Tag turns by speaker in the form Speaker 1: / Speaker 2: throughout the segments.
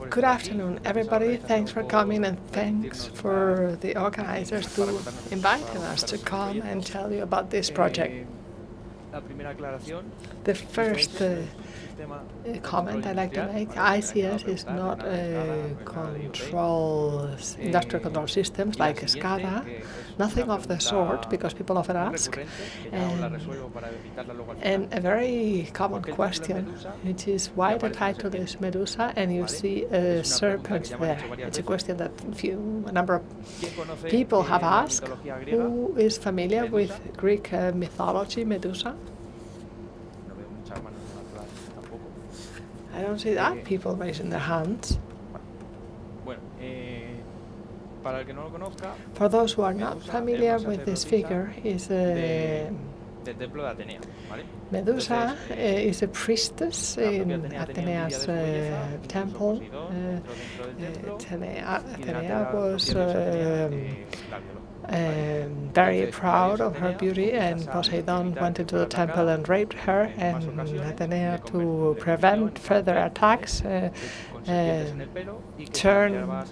Speaker 1: Good afternoon, everybody. Thanks for coming, and thanks for the organizers to inviting us to come and tell you about this project. The first comment I'd like to make, ICS is not industrial control systems like SCADA, nothing of the sort, because people often ask. And a very common question, which is why the title is Medusa and you see a serpent there. It's a question that a number of people have asked. Who is familiar with Greek mythology, Medusa? I don't see that people raising their hands. For those who are not familiar with this figure, is Medusa is a priestess in Athena's temple. Athena was very proud of her beauty, and Poseidon went into the temple and raped her, and Athena, to prevent further attacks, turned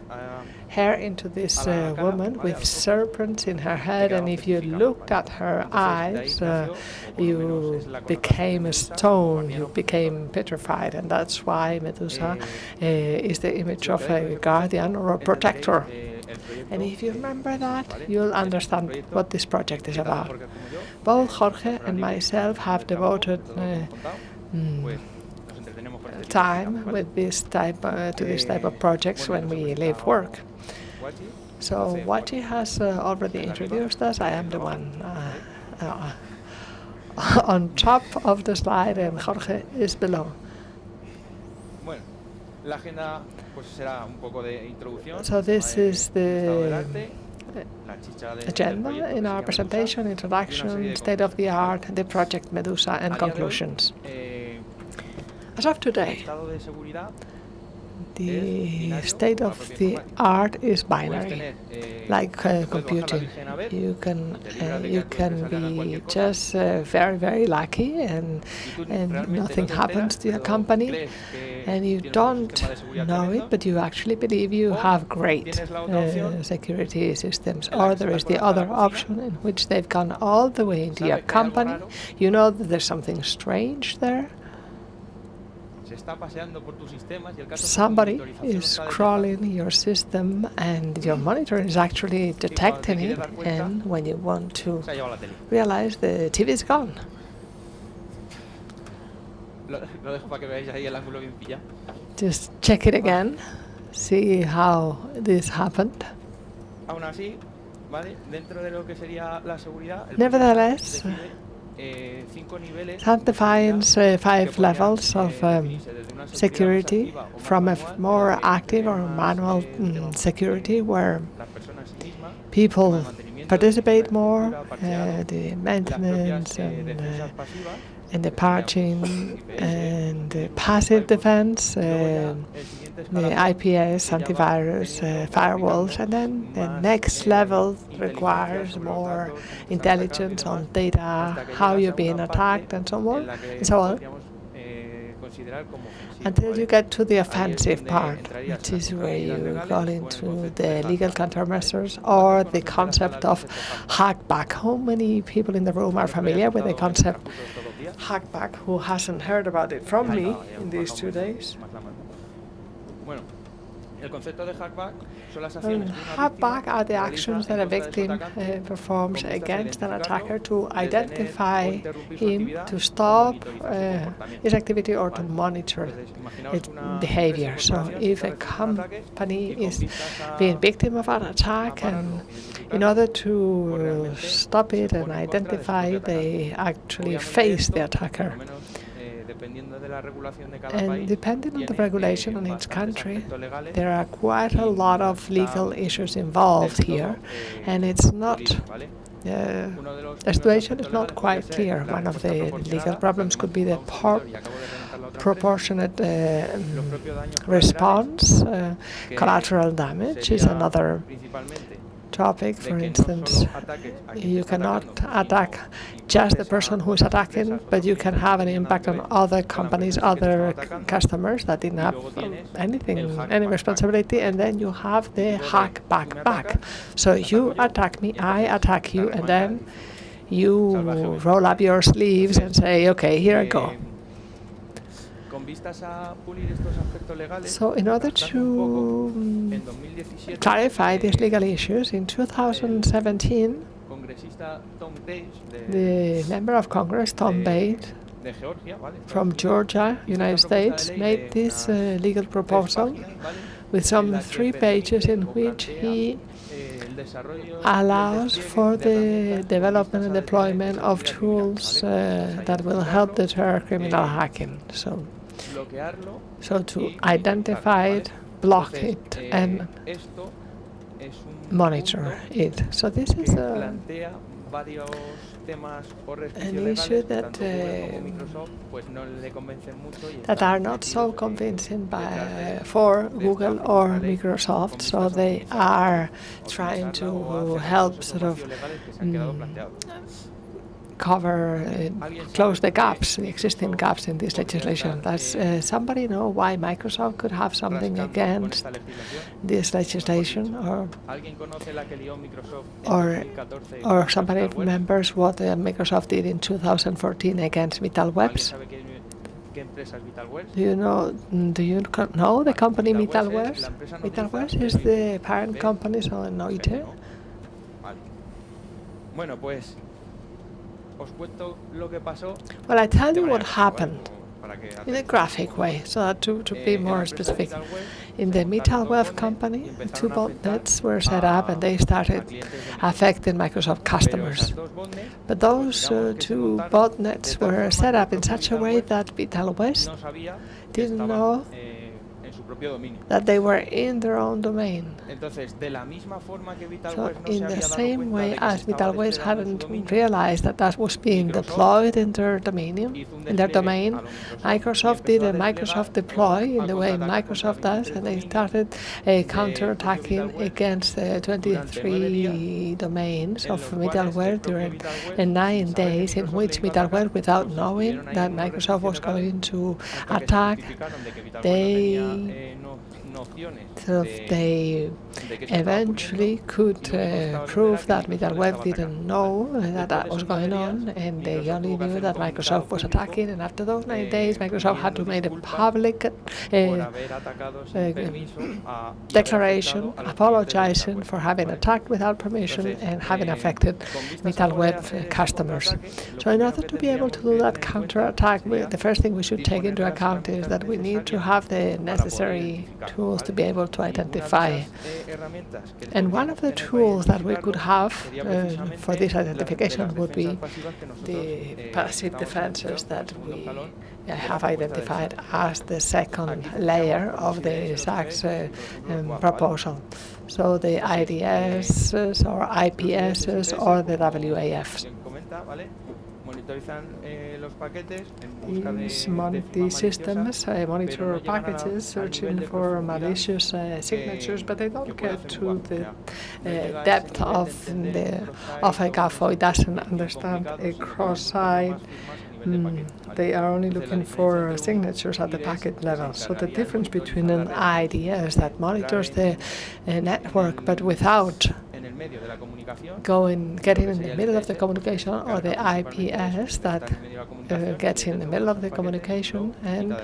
Speaker 1: her into this woman with serpents in her head, and if you looked at her eyes, you became a stone, you became petrified, and that's why Medusa is the image of a guardian or a protector. And if you remember that, you'll understand what this project is about. Both Jorge and myself have devoted time with this type to this type of projects when we leave work. So Wati has already introduced us. I am the one on top of the slide, and Jorge is below. So this is the agenda in our presentation: introduction, state of the art, the project Medusa, and conclusions. As of today, the state of the art is binary, like computing. You can be just very, very lucky, and nothing happens to your company, and you don't know it, but you actually believe you have great security systems. Or there is the other option, in which they've gone all the way into your company. You know that there's something strange there. Somebody is crawling your system, and your monitor is actually detecting it, and when you want to realize, the TV is gone. Just check it again, see how this happened. Nevertheless, that defines 5 levels of security, from a more active or manual security, where people participate more, the maintenance and the patching and the passive defense, the IPS, antivirus, firewalls, and then the next level requires more intelligence on data, how you're being attacked, and so on, until you get to the offensive part, which is where you go into the legal countermeasures or the concept of hackback. How many people in the room are familiar with the concept hackback? Who hasn't heard about it from me in these 2 days? Hackback are the actions that a victim performs against an attacker to identify him, to stop his activity, or to monitor its behavior. So if a company is being victim of an attack, and in order to stop it and identify, they actually face the attacker. And depending on the regulation in each country, there are quite a lot of legal issues involved here, and it's not the situation is not quite clear. One of the legal problems could be the proportionate response. Collateral damage is another topic, for instance, you cannot attack just the person who is attacking, but you can have an impact on other companies, other customers that didn't have any responsibility, and then you have the hack back. So you attack me, I attack you, and then you roll up your sleeves and say, okay, here I go. So in order to clarify these legal issues, in 2017, the member of Congress, Tom Bate, from Georgia, United States, made this legal proposal with some 3 pages in which he allows for the development and deployment of tools that will help deter criminal hacking. So to identify it, block it, and monitor it. So this is an issue that are not so convincing for Google or Microsoft, so they are trying to help sort of close the gaps, the existing gaps in this legislation. Does somebody know why Microsoft could have something against this legislation, or somebody remembers what Microsoft did in 2014 against VitalWebs? Do you know the company VitalWebs? VitalWebs is the parent company, so Noite. Well, I tell you what happened in a graphic way, so that to be more specific. In the VitalWeb company, 2 botnets were set up and they started affecting Microsoft customers. But those 2 botnets were set up in such a way that VitalWeb didn't know that they were in their own domain. So in the same way as VitalWeb hadn't realized that that was being deployed in their domain, Microsoft did a Microsoft deploy in the way Microsoft does, and they started counterattacking against 23 domains of VitalWeb during 9 days, in which VitalWeb, without knowing that Microsoft was going to attack, they eventually could prove that VitalWeb didn't know that was going on, and they only knew that Microsoft was attacking. And after those 9 days, Microsoft had to make a public declaration apologizing for having attacked without permission and having affected VitalWeb customers. So in order to be able to do that counterattack, the first thing we should take into account is that we need to have the necessary tools to be able to identify. And one of the tools that we could have for this identification would be the passive defenses that we have identified as the second layer of the SACS proposal. So the IDSs or IPSs or the WAFs. These systems monitor packages searching for malicious signatures, but they don't get to the depth of a GAFO. It doesn't understand a cross-site. They are only looking for signatures at the packet level. So the difference between an IDS that monitors the network but without getting in the middle of the communication, or the IPS that gets in the middle of the communication, and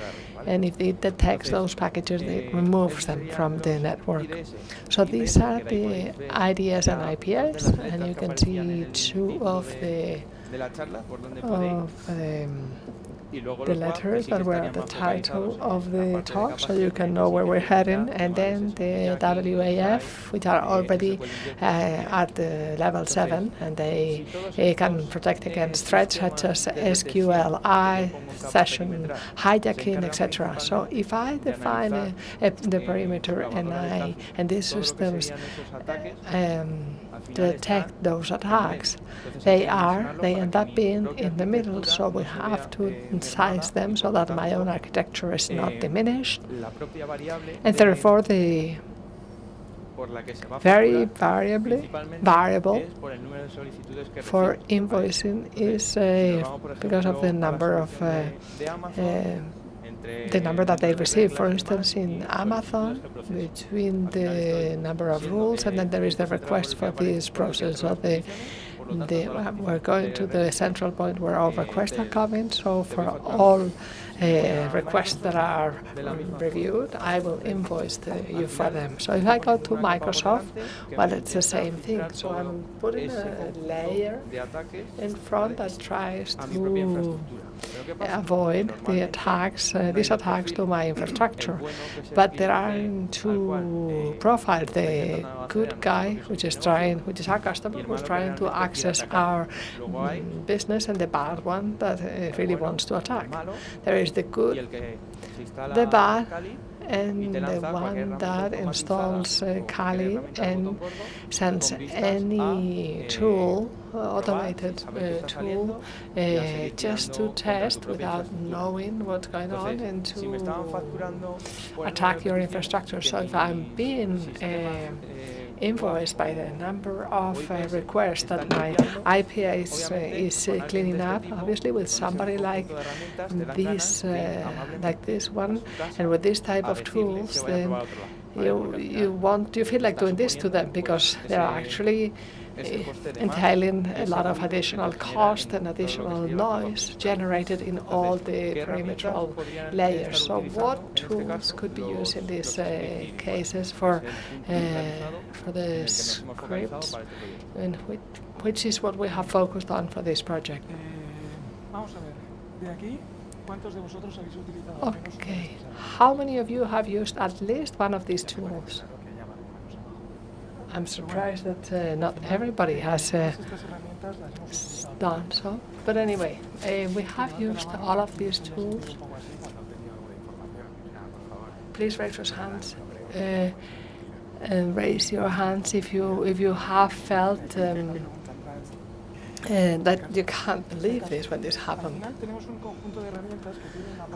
Speaker 1: if it detects those packages, it removes them from the network. So these are the IDS and IPS, and you can see 2 of the letters that were at the title of the talk, so you can know where we're heading, and then the WAF, which are already at the level 7, and they can protect against threats such as SQLI, session hijacking, etc. So if I define the perimeter and these systems detect those attacks, they end up being in the middle, so we have to size them so that my own architecture is not diminished, and therefore the very variable for invoicing is because of the number of the number that they receive. For instance, in Amazon, between the number of rules and then there is the request for this process. So we're going to the central point where all requests are coming. So for all requests that are reviewed, I will invoice you for them. So if I go to Microsoft, well, it's the same thing. So I'm putting a layer in front that tries to avoid the attacks, these attacks to my infrastructure. But there are two profiles: the good guy, which is our customer, who's trying to access our business, and the bad one that really wants to attack. There is the good, the bad, and the one that installs Kali and sends any tool, automated tool, just to test without knowing what's going on and to attack your infrastructure. So if I'm being invoiced by the number of requests that my IPS is cleaning up, obviously with somebody like this one, and with this type of tools, then you feel like doing this to them because they're actually entailing a lot of additional cost and additional noise generated in all the perimeter layers. So what tools could be used in these cases for the scripts, and which is what we have focused on for this project? Okay, how many of you have used at least one of these tools? I'm surprised that not everybody has done so. But anyway, we have used all of these tools. Please raise your hands. And raise your hands if you have felt that you can't believe this when this happened.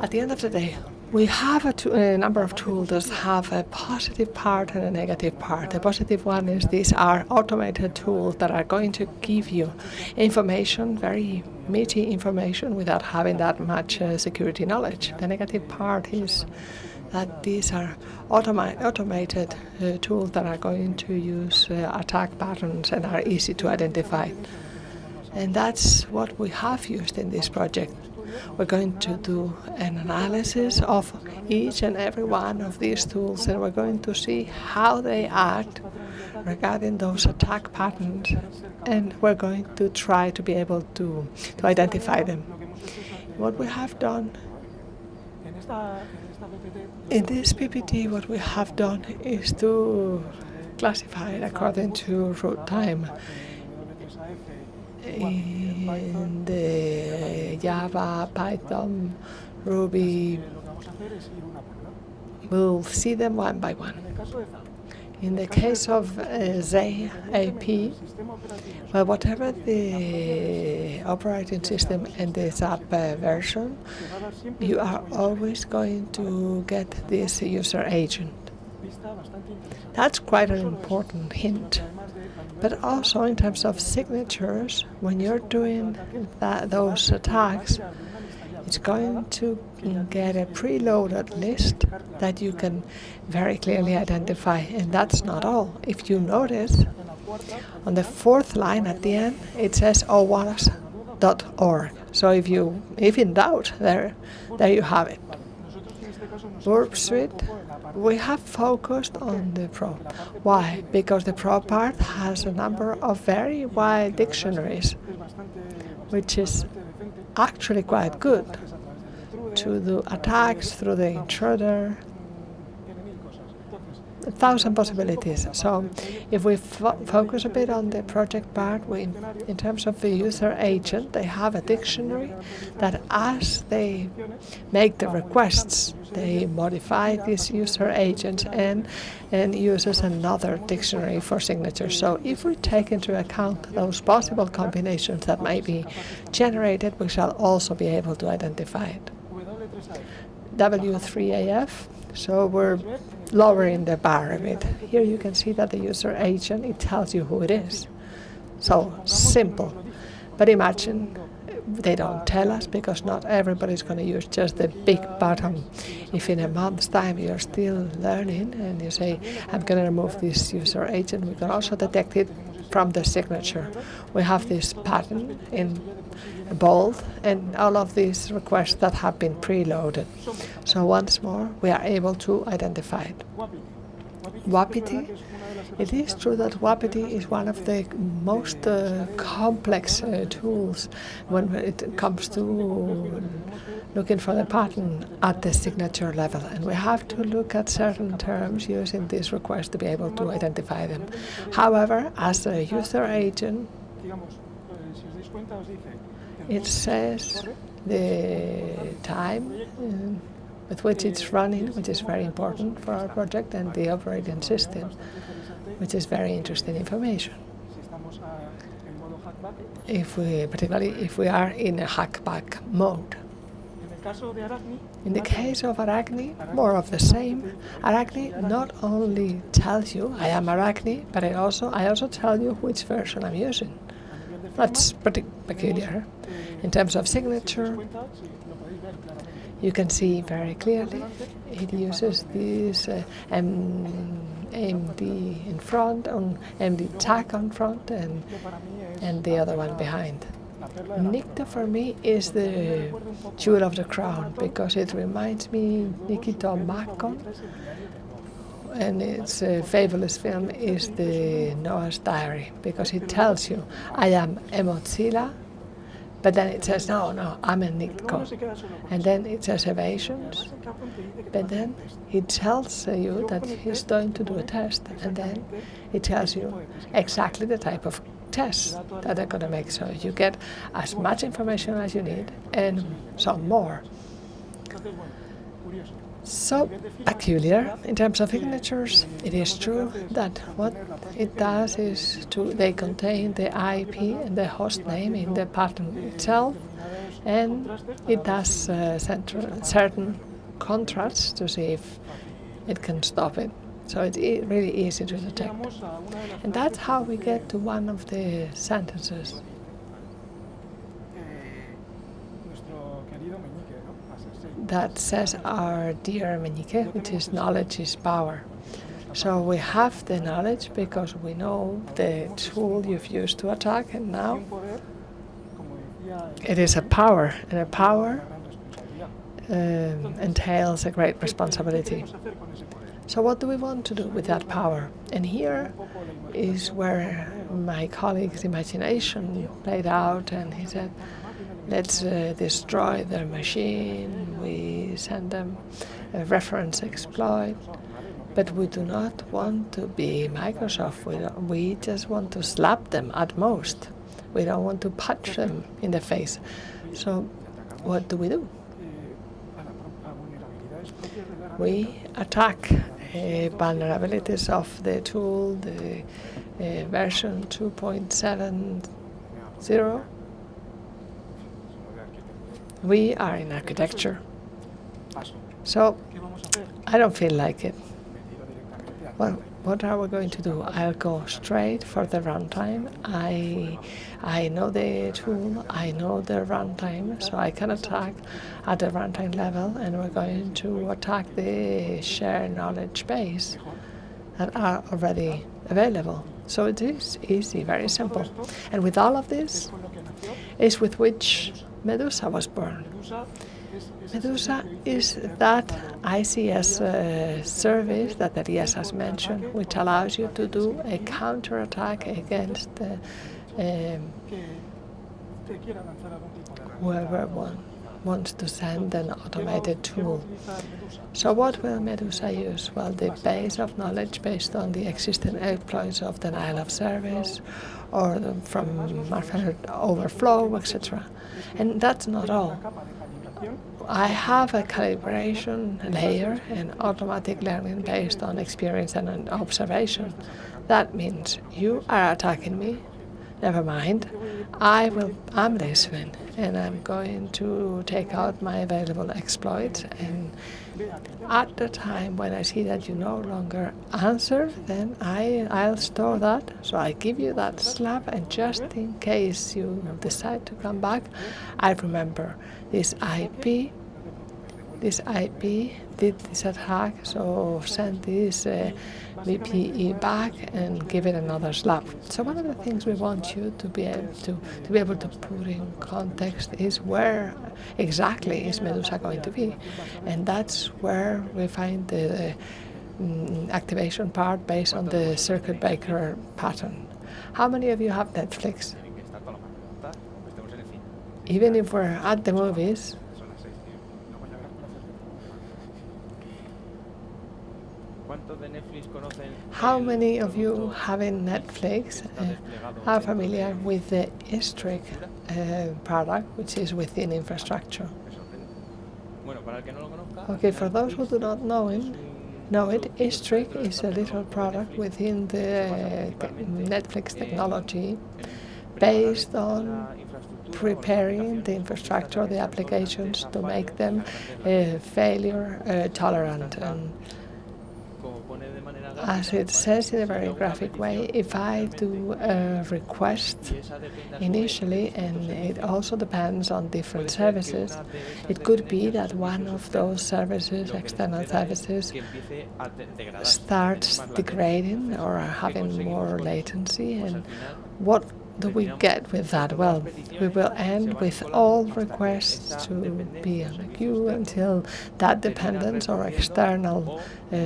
Speaker 1: At the end of the day, we have a number of tools that have a positive part and a negative part. The positive one is these are automated tools that are going to give you information, very meaty information, without having that much security knowledge. The negative part is that these are automated tools that are going to use attack patterns and are easy to identify. And that's what we have used in this project. We're going to do an analysis of each and every one of these tools, and we're going to see how they act regarding those attack patterns, and we're going to try to be able to identify them. What we have done in this PPT, what we have done is to classify it according to root time. In the Java, Python, Ruby, we'll see them one by one. In the case of ZAP, well, whatever the operating system and the ZAP version, you are always going to get this user agent. That's quite an important hint. But also in terms of signatures, when you're doing those attacks, it's going to get a preloaded list that you can very clearly identify. And that's not all. If you notice, on the fourth line at the end, it says owas.org. So if in doubt, there you have it. Burp Suite, we have focused on the Pro. Why? Because the Pro part has a number of very wide dictionaries, which is actually quite good to do attacks through the intruder. 1,000 possibilities. So if we focus a bit on the project part, in terms of the user agent, they have a dictionary that as they make the requests, they modify these user agents and uses another dictionary for signatures. So if we take into account those possible combinations that might be generated, we shall also be able to identify it. W3AF, so we're lowering the bar a bit. Here you can see that the user agent, it tells you who it is. So simple. But imagine they don't tell us, because not everybody's going to use just the big button. If in a month's time you're still learning and you say, I'm going to remove this user agent, we can also detect it from the signature. We have this pattern in bold and all of these requests that have been preloaded. So once more, we are able to identify it. Wapiti. It is true that Wapiti is one of the most complex tools when it comes to looking for the pattern at the signature level. And we have to look at certain terms using this request to be able to identify them. However, as a user agent, it says the time with which it's running, which is very important for our project, and the operating system, which is very interesting information. Particularly if we are in a hackback mode. In the case of Arachne, more of the same. Arachne not only tells you I am Arachne, but I also tell you which version I'm using. That's pretty peculiar. In terms of signature, you can see very clearly it uses this MD in front, MD tag on front, and the other one behind. Nicta for me is the jewel of the crown, because it reminds me Nikito Makon, and its fabulous film is the Noah's Diary, because it tells you I am Emotzilla, but then it says no, I'm a Nitko, and then it says evasions, but then it tells you that he's going to do a test, and then it tells you exactly the type of tests that they're going to make, so you get as much information as you need and some more. So peculiar. In terms of signatures, it is true that what it does is they contain the IP and the host name in the pattern itself, and it does certain contrasts to see if it can stop it. So it's really easy to detect. And that's how we get to one of the sentences. That says our dear Meñique, which is knowledge is power. So we have the knowledge because we know the tool you've used to attack, and now it is a power, and a power entails a great responsibility. So what do we want to do with that power? And here is where my colleague's imagination played out, and he said, let's destroy their machine, we send them a reference exploit, but we do not want to be Microsoft. We just want to slap them at most. We don't want to punch them in the face. So what do? We attack vulnerabilities of the tool, the version 2.70. We are in architecture. So I don't feel like it. Well, what are we going to do? I'll go straight for the runtime. I know the tool, I know the runtime, so I can attack at the runtime level, and we're going to attack the shared knowledge base that are already available. So it is easy, very simple. And with all of this is with which Medusa was born. Medusa is that ICS service that Elías has mentioned, which allows you to do a counterattack against whoever wants to send an automated tool. So what will Medusa use? Well, the base of knowledge based on the existing exploits of denial of service, or from Marzo overflow, etc. And that's not all. I have a calibration layer and automatic learning based on experience and observation. That means you are attacking me, Never mind. I'm listening, and I'm going to take out my available exploits, and at the time when I see that you no longer answer, then I'll store that. So I give you that slap, and just in case you decide to come back, I remember this IP did this attack, so send this VPE back and give it another slap. So one of the things we want you to be able to put in context is where exactly is Medusa going to be, and that's where we find the activation part based on the circuit breaker pattern. How many of you have Netflix? Even if we're at the movies. How many of you having Netflix are familiar with the ICS product, which is within infrastructure? Okay, for those who do not know it, ICS is a little product within the Netflix technology based on preparing the infrastructure, the applications, to make them failure tolerant. And as it says in a very graphic way, if I do a request initially, and it also depends on different services, it could be that one of those services, external services, starts degrading or having more latency. And what do we get with that? Well, we will end with all requests to be on a queue until that dependence or external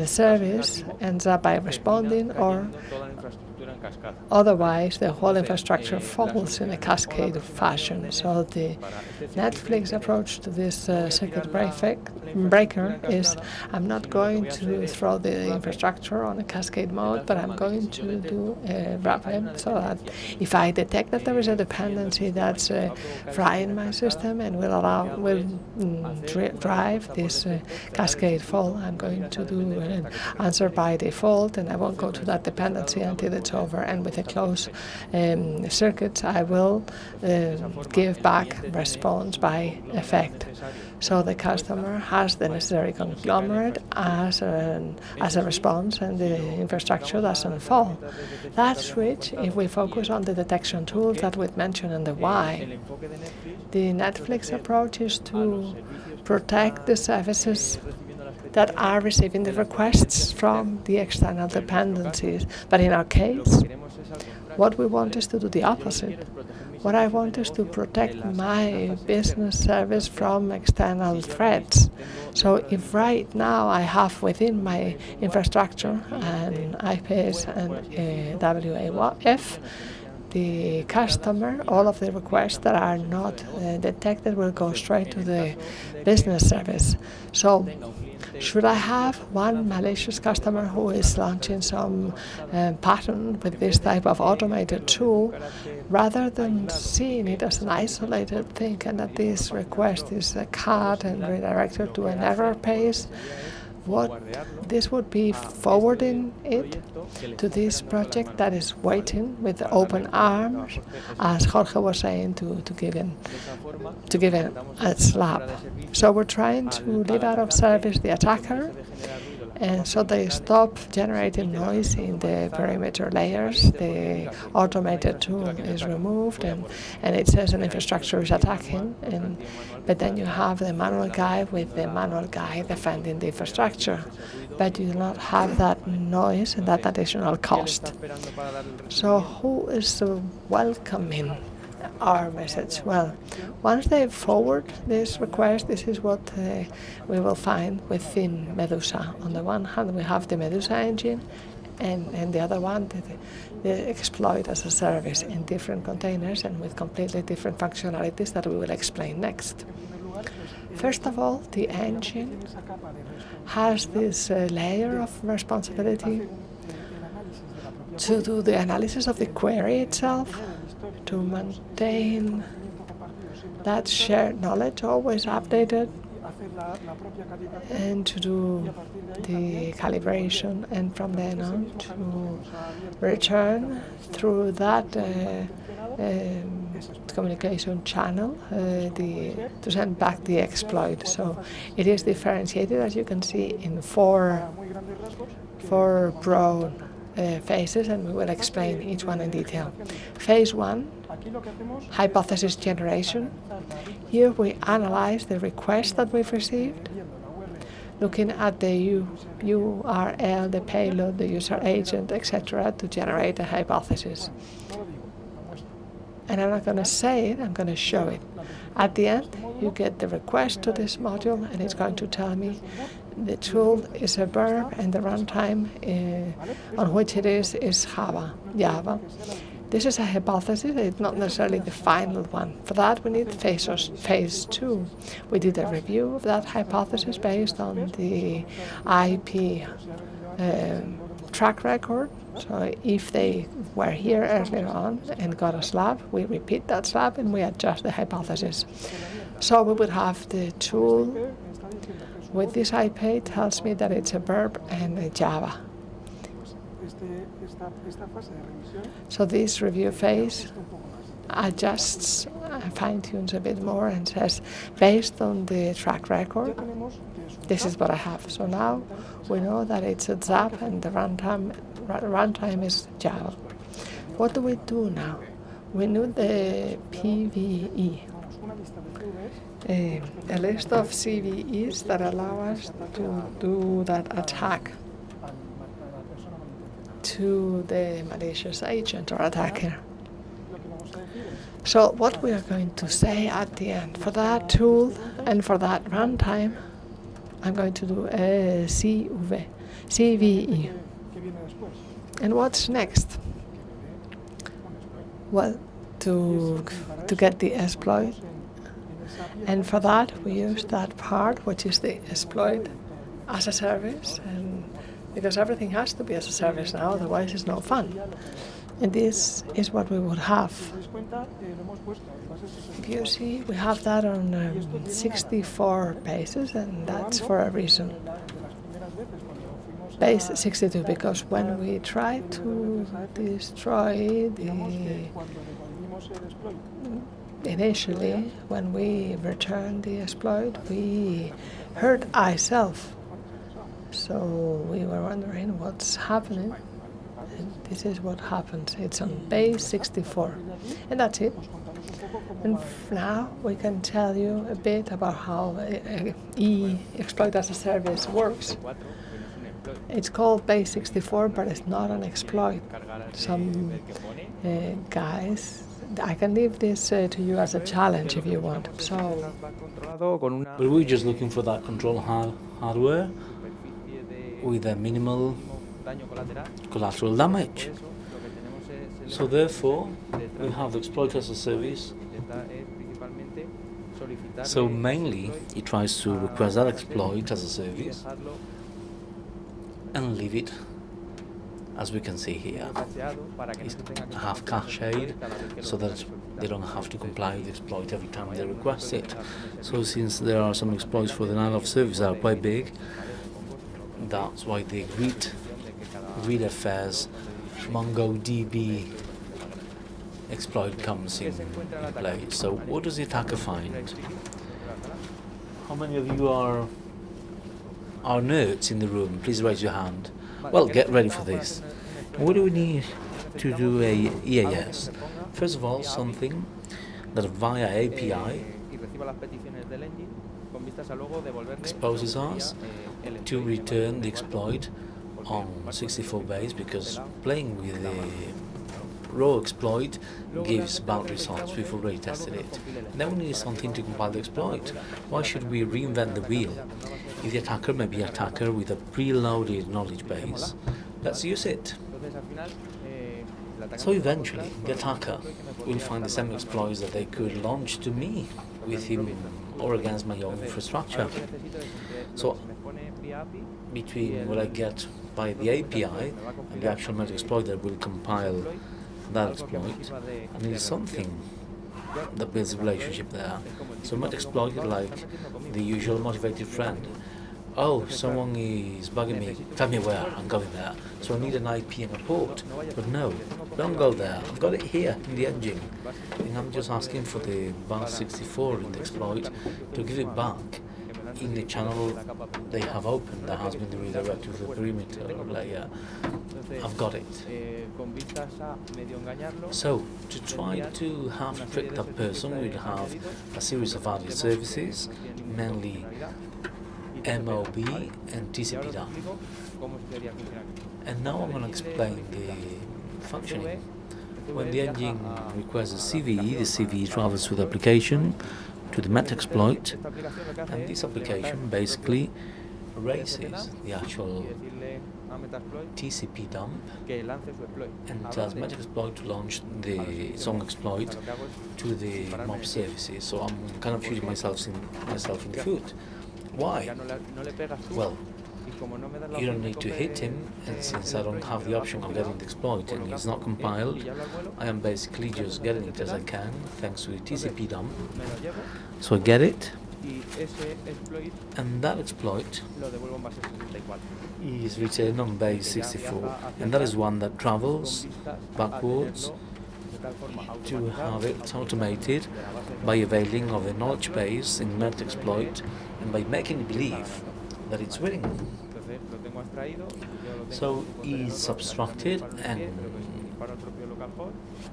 Speaker 1: service ends up by responding, or otherwise the whole infrastructure falls in a cascade fashion. So the Netflix approach to this circuit breaker is, I'm not going to throw the infrastructure on a cascade mode, but I'm going to do a wrap-in, so that if I detect that there is a dependency that's frying my system and will drive this cascade fall, I'm going to do an answer by default, and I won't go to that dependency until it's over. And with a closed circuit, I will give back response by effect. So the customer has the necessary conglomerate as a response, and the infrastructure doesn't fall. That's which, if we focus on the detection tools that we've mentioned and the why, the Netflix approach is to protect the services that are receiving the requests from the external dependencies. But in our case, what we want is to do the opposite. What I want is to protect my business service from external threats. So if right now I have within my infrastructure an IPS and a WAF, the customer, all of the requests that are not detected will go straight to the business service. So should I have one malicious customer who is launching some pattern with this type of automated tool, rather than seeing it as an isolated thing and that this request is cut and redirected to an error page, what this would be forwarding it to this project that is waiting with open arms, as Jorge was saying, to give it a slap. So we're trying to leave out of service the attacker, and so they stop generating noise in the perimeter layers. The automated tool is removed, and it says an infrastructure is attacking, but then you have the manual guy with the manual guy defending the infrastructure, but you do not have that noise and that additional cost. So who is welcoming our message? Well, once they forward this request, this is what we will find within Medusa. On the one hand, we have the Medusa engine, and the other one, the exploit as a service in different containers and with completely different functionalities that we will explain next. First of all, the engine has this layer of responsibility to do the analysis of the query itself, to maintain that shared knowledge always updated, and to do the calibration, and from then on to return through that communication channel to send back the exploit. So it is differentiated, as you can see, in four broad phases, and we will explain each one in detail. Phase 1, hypothesis generation. Here we analyze the request that we've received, looking at the URL, the payload, the user agent, etc., to generate a hypothesis. And I'm not going to say it, I'm going to show it. At the end, you get the request to this module, and it's going to tell me the tool is a verb, and the runtime on which it is Java. This is a hypothesis, it's not necessarily the final one. For that, we need phase 2. We did a review of that hypothesis based on the IP track record. So if they were here earlier on and got a slab, we repeat that slab and we adjust the hypothesis. So we would have the tool with this IP tells me that it's a verb and a Java. So this review phase adjusts, fine-tunes a bit more and says, based on the track record, this is what I have. So now we know that it's a ZAP and the runtime is Java. What do we do now? We need the PVE, a list of CVEs that allow us to do that attack to the malicious agent or attacker. So what we are going to say at the end, for that tool and for that runtime, I'm going to do a CVE. And what's next? Well, to get the exploit. And for that, we use that part, which is the exploit as a service, and because everything has to be as a service now, otherwise it's no fun. And this is what we would have. If you see, we have that on 64 bases, and that's for a reason. Base 62, because when we try to destroy initially, when we returned the exploit, we hurt ourselves. So we were wondering what's happening, and this is what happens. It's on base 64, and that's it. And now we can tell you a bit about how exploit as a service works. It's called base 64, but it's not an exploit. Some guys, I can leave this to you as a challenge if you want. So,
Speaker 2: but we're just looking for that control hardware with a minimal collateral damage. So therefore, we have the exploit as a service. So mainly, it tries to request that exploit as a service and leave it, as we can see here. It's half cached so that they don't have to comply with the exploit every time they request it. So since there are some exploits for denial of service that are quite big, that's why the readfs MongoDB exploit comes in play. So what does the attacker find? How many of you are nerds in the room? Please raise your hand. Well, get ready for this. What do we need to do a EAS? First of all, something that via API exposes us to return the exploit on 64 base, because playing with the raw exploit gives bad results. We've already tested it. Then we need something to compile the exploit. Why should we reinvent the wheel? If the attacker may be an attacker with a preloaded knowledge base, let's use it. So eventually, the attacker will find the same exploits that they could launch to me with him or against my own infrastructure. So between what I get by the API and the actual Metaexploit that will compile that exploit, I need something that builds a relationship there. So Metaexploit, like the usual motivated friend, oh, someone is bugging me, tell me where, I'm going there. So I need an IP and a port. But no, don't go there. I've got it here in the engine. And I'm just asking for the bus 64 in the exploit to give it back in the channel they have opened that has been redirected to the perimeter layer. I've got it. So, to try to have tricked that person, we'd have a series of added services, mainly MOB and TCP dump. And now I'm going to explain the functioning. When the engine requires a CVE, the CVE travels with the application to the Metasploit, and this application basically races the actual TCP dump and tells Metasploit to launch its own exploit to the mob services. So I'm kind of shooting myself in the foot. Why? Well, you don't need to hit him, and since I don't have the option of getting the exploit and it's not compiled, I am basically just getting it as I can thanks to the TCP dump. So I get it, and that exploit is returned on base 64, and that is one that travels backwards to have it automated by availing of the knowledge base in Metasploit and by making it believe that it's winning. So it's subtracted, and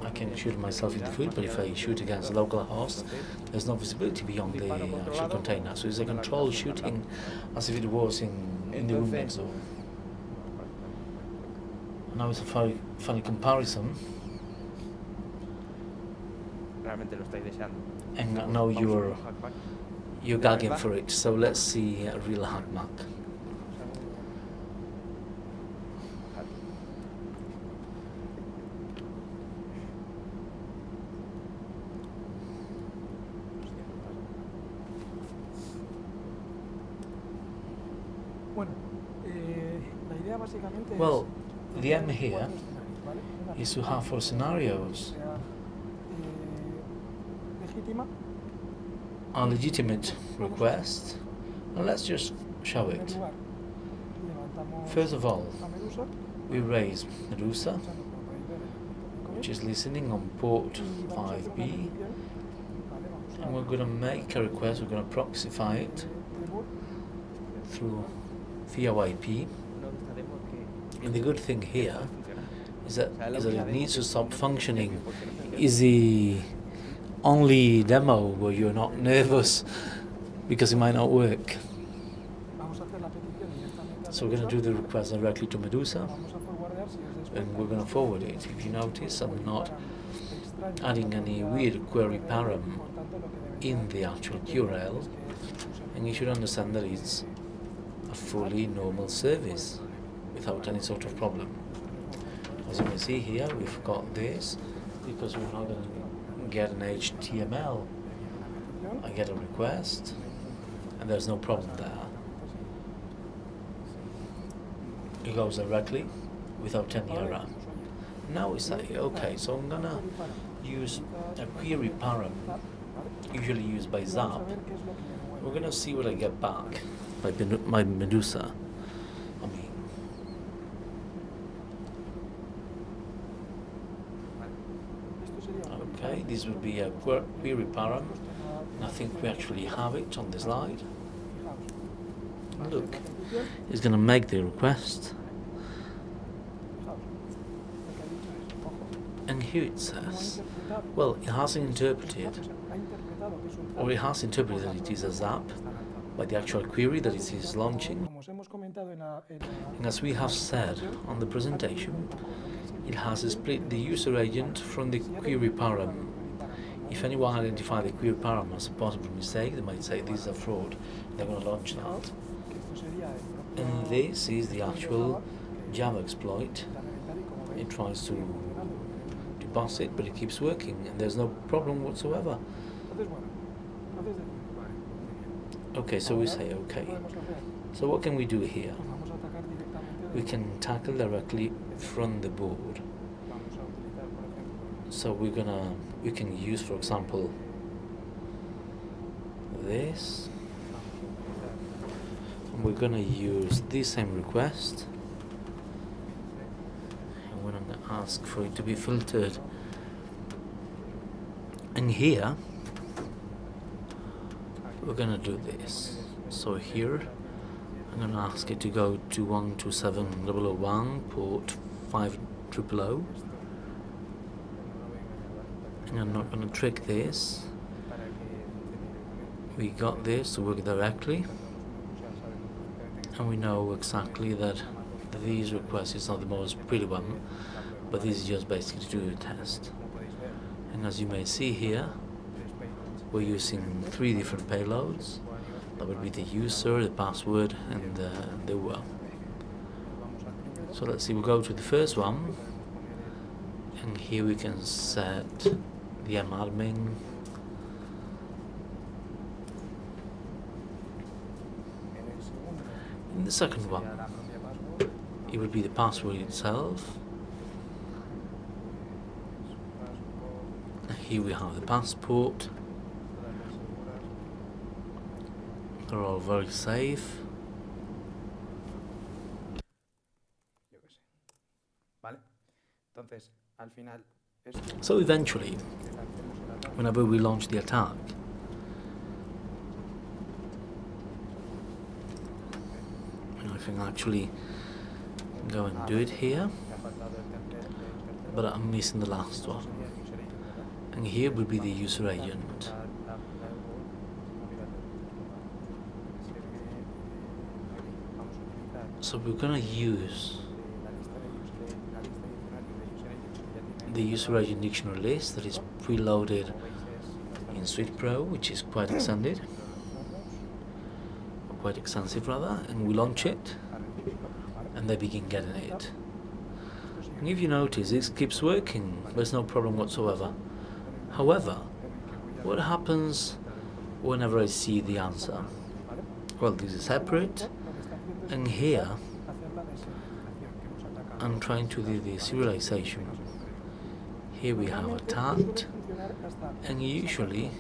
Speaker 2: I can shoot myself in the foot, but if I shoot against a local host, there's no visibility beyond the actual container. So it's a control shooting as if it was in the room next door. Now it's a funny comparison. And I know you're gagging for it, so let's see a real hackback. Well, the aim here is to have 4 scenarios. A legitimate request, and let's just show it. First of all, we raise Medusa, which is listening on port 5B, and we're going to make a request, we're going to proxify it through via IP. And the good thing here is that it needs to stop functioning. Is the only demo where you're not nervous because it might not work. So we're going to do the request directly to Medusa, and we're going to forward it. If you notice, I'm not adding any weird query param in the actual URL, and you should understand that it's a fully normal service without any sort of problem. As you can see here, we've got this because we're not going to get an HTML. I get a request, and there's no problem there. It goes directly without any error. Now we say, okay, so I'm gonna use a query param, usually used by Zap. We're gonna see what I get back by Medusa. Okay, this would be a query param, and I think we actually have it on the slide. Look, it's going to make the request, and here it says, well, it hasn't interpreted, or it has interpreted that it is a Zap by the actual query that it is launching. And as we have said on the presentation, it has split the user agent from the query param. If anyone identifies the query param as a possible mistake, they might say this is a fraud. They're going to launch that. And this is the actual Java exploit. It tries to bust it, but it keeps working, and there's no problem whatsoever. Okay, so we say okay. So what can we do here? We can tackle directly from the board. So we can use, for example, this. And we're gonna use this same request, and we're gonna ask for it to be filtered. And here we're gonna do this. So here I'm gonna ask it to go to 127.001 port 5000, and I'm not gonna trick this. We got this to work directly, and we know exactly that these requests is not the most pretty one, but this is just basically to do a test. And as you may see here, we're using 3 different payloads. That would be the user, the password, and the URL. So let's see, we'll go to the first one, and here we can set the admin. In the second one, it would be the password itself. Here we have the passport. They're all very safe. So eventually, whenever we launch the attack, I can actually go and do it here, but I'm missing the last one. And here will be the user agent. So we're gonna use the user agent dictionary list that is preloaded in Suite Pro, which is quite extended, or quite extensive rather, and we launch it, and they begin getting it. And if you notice, it keeps working, there's no problem whatsoever. However, what happens whenever I see the answer? Well, this is separate, and here I'm trying to do the serialization. Here we have attacked, and usually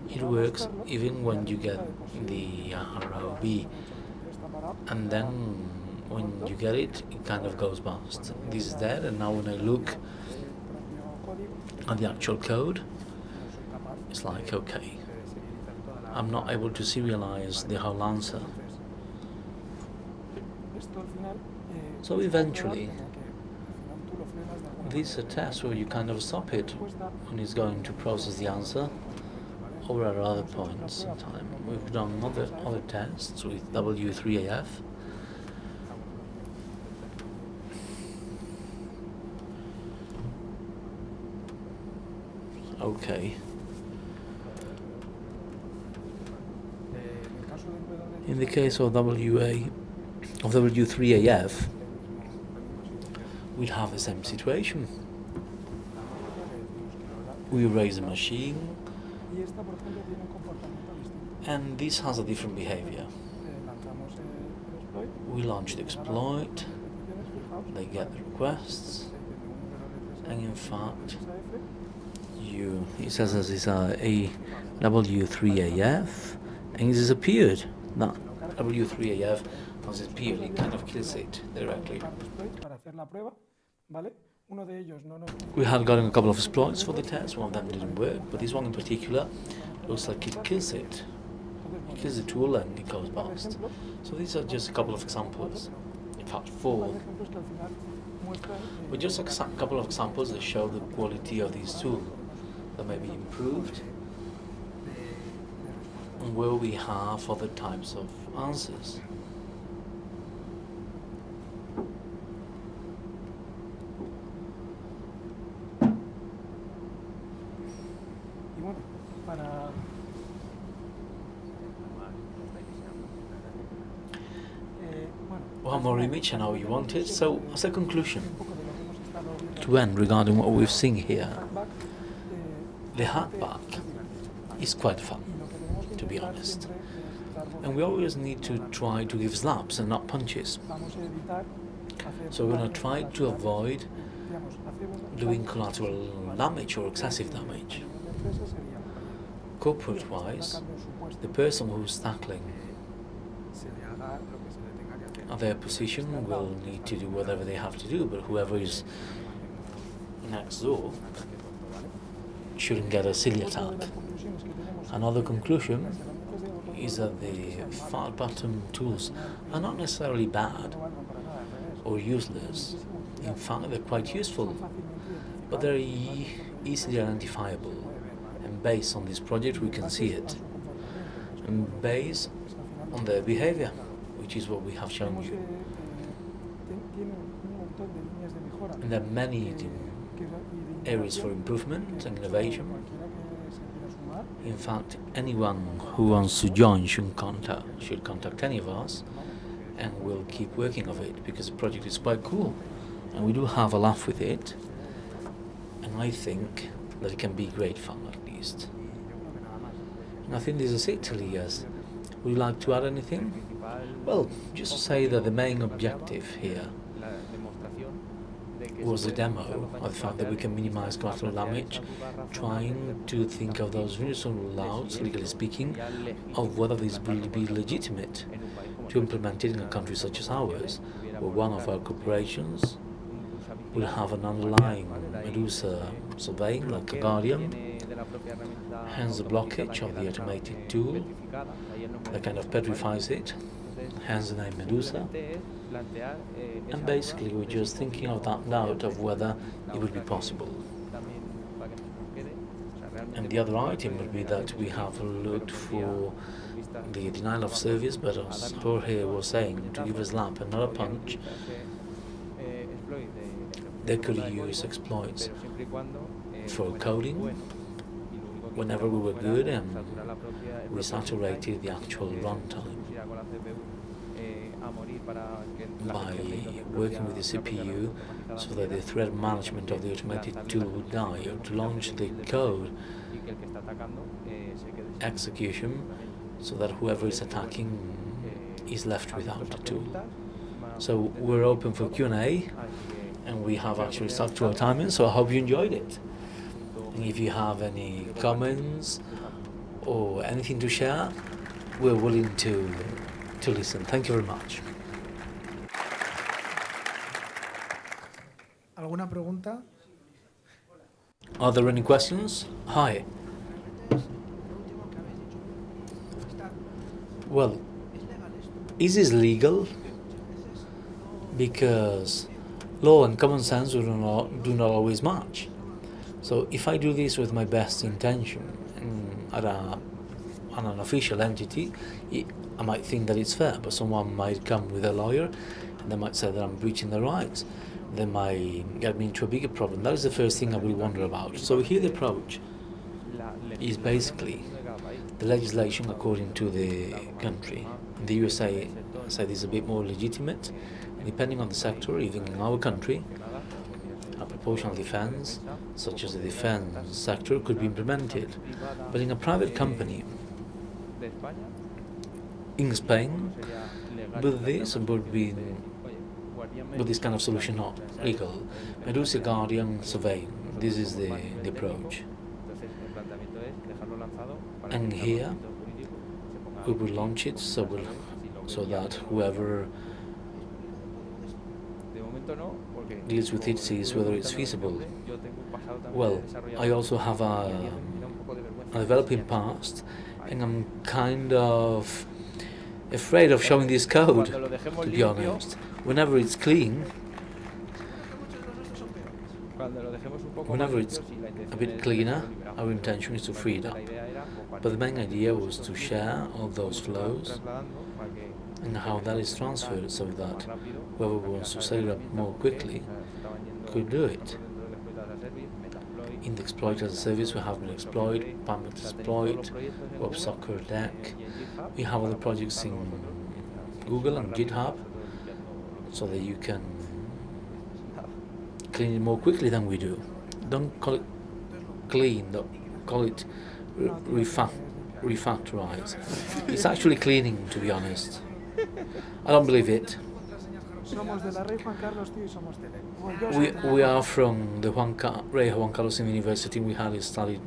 Speaker 2: it works even when you get the ROB, and then when you get it, it kind of goes past. This is dead, and now when I look at the actual code, it's like, okay, I'm not able to serialize the whole answer. So eventually, this is a test where you kind of stop it when it's going to process the answer, or at other points in time. We've done other tests with W3AF. Okay. In the case of W3AF, we'd have the same situation. We raise the machine, and this has a different behavior. We launch the exploit, they get the requests, and in fact, it says this is a W3AF, and it disappeared. That W3AF has disappeared, it kind of kills it directly. We had gotten a couple of exploits for the test, one of them didn't work, but this one in particular looks like it kills it. It kills the tool and it goes past. So these are just a couple of examples, in fact 4. But just a couple of examples that show the quality of these tools that may be improved, and where we have other types of answers. One more image and how you want it. So as a conclusion to end regarding what we've seen here, the hackback is quite fun, to be honest, and we always need to try to give slaps and not punches. So we're going to try to avoid doing collateral damage or excessive damage. Corporate wise, the person who's tackling their position will need to do whatever they have to do, but whoever is next door shouldn't get a silly attack. Another conclusion is that the file bottom tools are not necessarily bad or useless. In fact, they're quite useful, but they're easily identifiable. And based on this project, we can see it. And based on their behavior, which is what we have shown you. And there are many areas for improvement and innovation. In fact, anyone who wants to join should contact any of us, and we'll keep working on it because the project is quite cool and we do have a laugh with it, and I think that it can be great fun at least. And I think this is it, Elías. Would you like to add anything? Well, just to say that the main objective here was the demo of the fact that we can minimize collateral damage, trying to think of those reasonable layouts, legally speaking, of whether this will be legitimate to implement it in a country such as ours, where one of our corporations will have an underlying Medusa surveying like a guardian, hence the blockage of the automated tool that kind of petrifies it, hence the name Medusa. And basically we're just thinking of that doubt of whether it would be possible. And the other item would be that we have looked for the denial of service, but as Jorge was saying, to give a slap and not a punch, they could use exploits for coding whenever we were good, and we saturated the actual runtime by working with the CPU so that the thread management of the automated tool would die, or to launch the code execution so that whoever is attacking is left without a tool. So we're open for Q&A, and we have actually stuck to our timing, so I hope you enjoyed it. And if you have any comments or anything to share, we're willing to listen. Thank you very much.
Speaker 3: ¿Alguna pregunta?
Speaker 2: Are there any questions? Hi. Well, is this legal? Because law and common sense do not always match. So if I do this with my best intention at an official entity, I might think that it's fair, but someone might come with a lawyer and they might say that I'm breaching their rights. They might get me into a bigger problem. That is the first thing I will wonder about. So here the approach is basically the legislation according to the country. In the USA, I say this is a bit more legitimate, and depending on the sector, even in our country, a proportional defense, such as the defense sector, could be implemented. But in a private company, in Spain, with this kind of solution not legal, Medusa guardian surveying, this is the approach. And here we will launch it so that whoever deals with it sees whether it's feasible. Well, I also have a developing past, and I'm kind of afraid of showing this code, to be honest. Whenever it's clean, whenever it's a bit cleaner, our intention is to free it up. But the main idea was to share all those flows and how that is transferred so that whoever wants to set it up more quickly could do it. In the exploit as a service, we have Metasploit, Metasploit, WebSoccer Deck. We have other projects in Google and GitHub so that you can clean it more quickly than we do. Don't call it clean, call it refactorize. It's actually cleaning, to be honest. I don't believe it. We are from the Rey Juan Carlos University. We had studied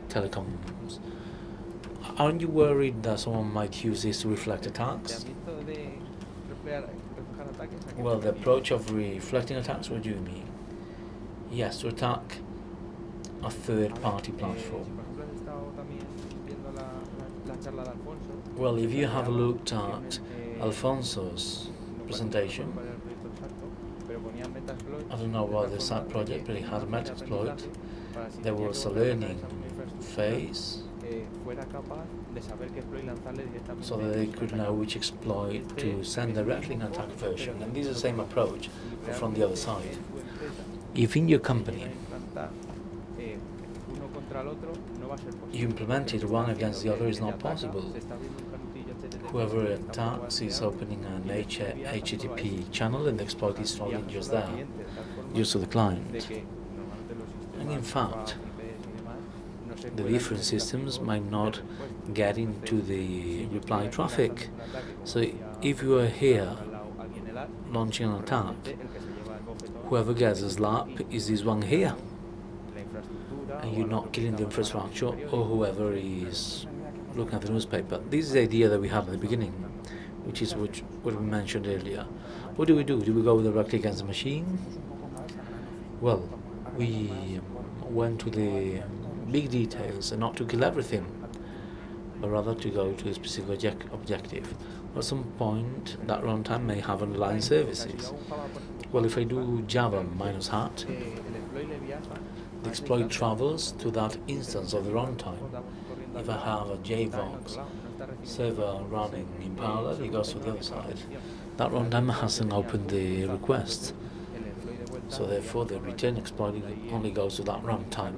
Speaker 2: telecoms. Aren't you worried that someone might use this to reflect attacks? Well, the approach of reflecting attacks, what do you mean? Yes, to attack a third-party platform. Well, if you have looked at Alfonso's presentation, I don't know about the side project, but he had a Metasploit. There was a learning phase, so that they could know which exploit to send directly in attack version. And this is the same approach, but from the other side. If in your company you implement it one against the other, is not possible. Whoever attacks is opening an HTTP channel and the exploit is falling just there, just to the client. And in fact, the different systems might not get into the reply traffic. So if you are here launching an attack, whoever gets a slap is this one here, and you're not killing the infrastructure or whoever is looking at the newspaper. This is the idea that we had at the beginning, which is what we mentioned earlier. What do we do? Do we go directly against the machine? Well, we went to the big details and not to kill everything, but rather to go to a specific objective. At some point, that runtime may have underlying services. Well, if I do Java -hat, the exploit travels to that instance of the runtime. If I have a JVox server running in parallel, it goes to the other side. That runtime hasn't opened the request, so therefore the return exploit only goes to that runtime.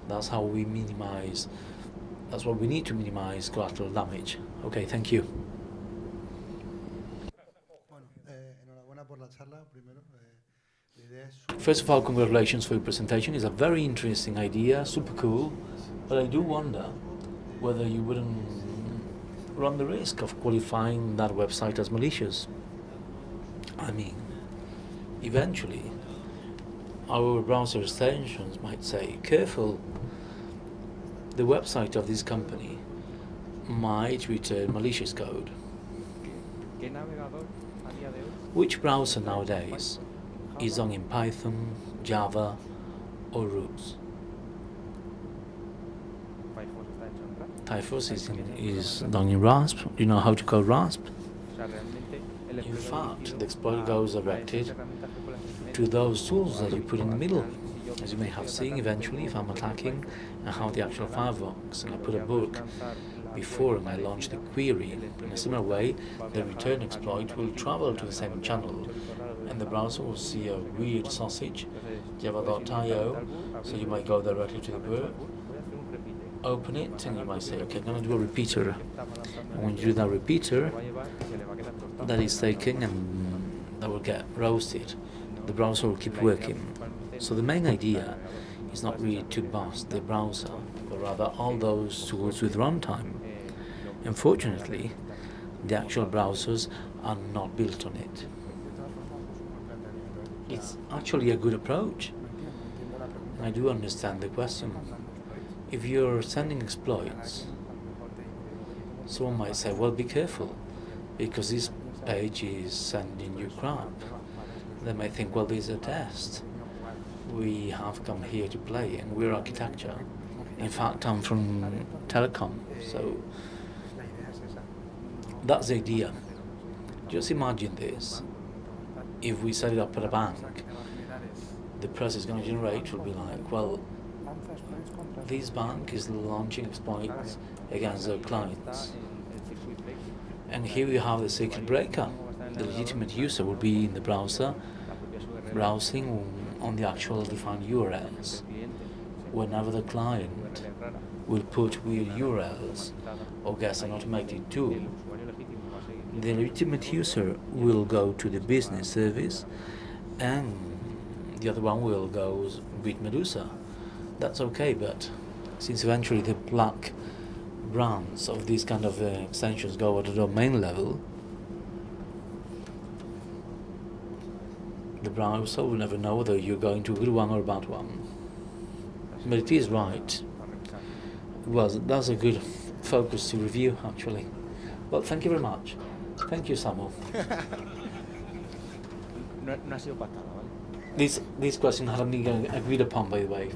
Speaker 2: That's how we minimize, that's what we need to minimize collateral damage. Okay, thank you. First of all, congratulations for your presentation. It's a very interesting idea, super cool, but I do wonder whether you wouldn't run the risk of qualifying that website as malicious. I mean, eventually, our browser extensions might say, careful, the website of this company might return malicious code. Which browser nowadays is done in Python, Java, or Roots? Typhus is done in Rasp. Do you know how to code Rasp? In fact, the exploit goes directed to those tools that you put in the middle. As you may have seen, eventually, if I'm attacking, I have the actual Firefox, and I put a book before and I launch the query. In a similar way, the return exploit will travel to the same channel, and the browser will see a weird sausage, java.io, so you might go directly to the book, open it, and you might say, okay, I'm going to do a repeater. And when you do that repeater, that is taken and that will get roasted. The browser will keep working. So the main idea is not really to bust the browser, but rather all those tools with runtime. Unfortunately, the actual browsers are not built on it. It's actually a good approach. I do understand the question. If you're sending exploits, someone might say, well, be careful, because this page is sending you crap. They might think, well, this is a test. We have come here to play, and we're architecture. In fact, I'm from telecom, so that's the idea. Just imagine this. If we set it up at a bank, the press is going to generate will be like, well, this bank is launching exploits against their clients. And here we have the circuit breaker. The legitimate user will be in the browser, browsing on the actual defined URLs. Whenever the client will put weird URLs or gets an automated tool, the legitimate user will go to the business service and the other one will go with Medusa. That's okay, but since eventually the black brands of these kind of extensions go at the domain level, the browser will never know whether you're going to a good one or a bad one. But it is right. Well, that's a good focus to review, actually. Well, thank you very much. Thank you, Samu.
Speaker 3: No ha sido pactada, ¿vale?
Speaker 2: This question hasn't been agreed upon, by the way.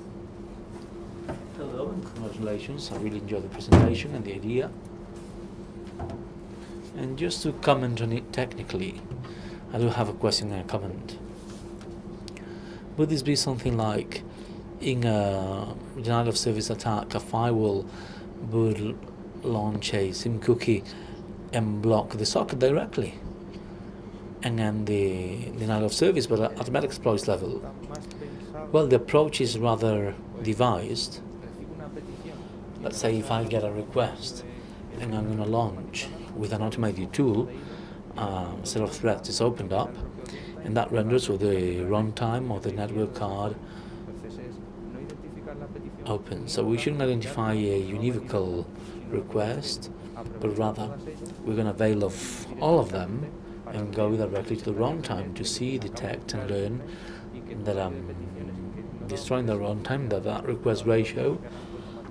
Speaker 2: Hello and congratulations. I really enjoyed the presentation and the idea. And just to comment on it technically, I do have a question and a comment. Would this be something like, in a denial of service attack, a firewall would launch a SIM cookie and block the socket directly? And then the denial of service, but at automatic exploits level? Well, the approach is rather devised. Let's say if I get a request and I'm going to launch with an automated tool, a set of threads is opened up, and that renders with the runtime or the network card open. So we shouldn't identify a univocal request, but rather we're going to avail of all of them and go directly to the runtime to see, detect, and learn that I'm destroying the runtime, that request ratio,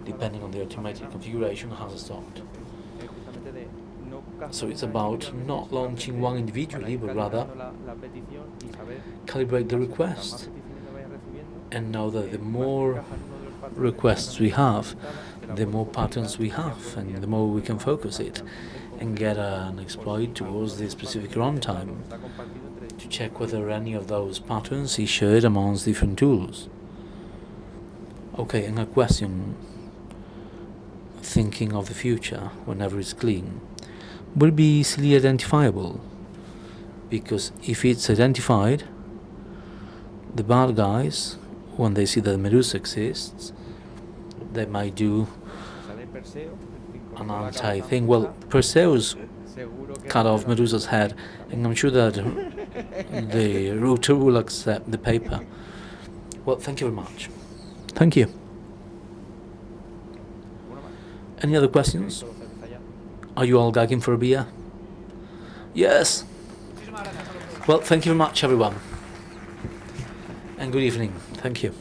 Speaker 2: depending on the automated configuration, has stopped. So it's about not launching one individually, but rather calibrate the request and know that the more requests we have, the more patterns we have, and the more we can focus it and get an exploit towards the specific runtime to check whether any of those patterns is shared amongst different tools. Okay, and a question, thinking of the future whenever it's clean, will be easily identifiable, because if it's identified, the bad guys, when they see that Medusa exists, they might do an anti-thing. Well, Perseus cut off Medusa's head, and I'm sure that the router will accept the paper. Well, thank you very much. Thank you. Any other questions? Are you all gagging for a beer? Yes. Well, thank you very much, everyone. And good evening. Thank you.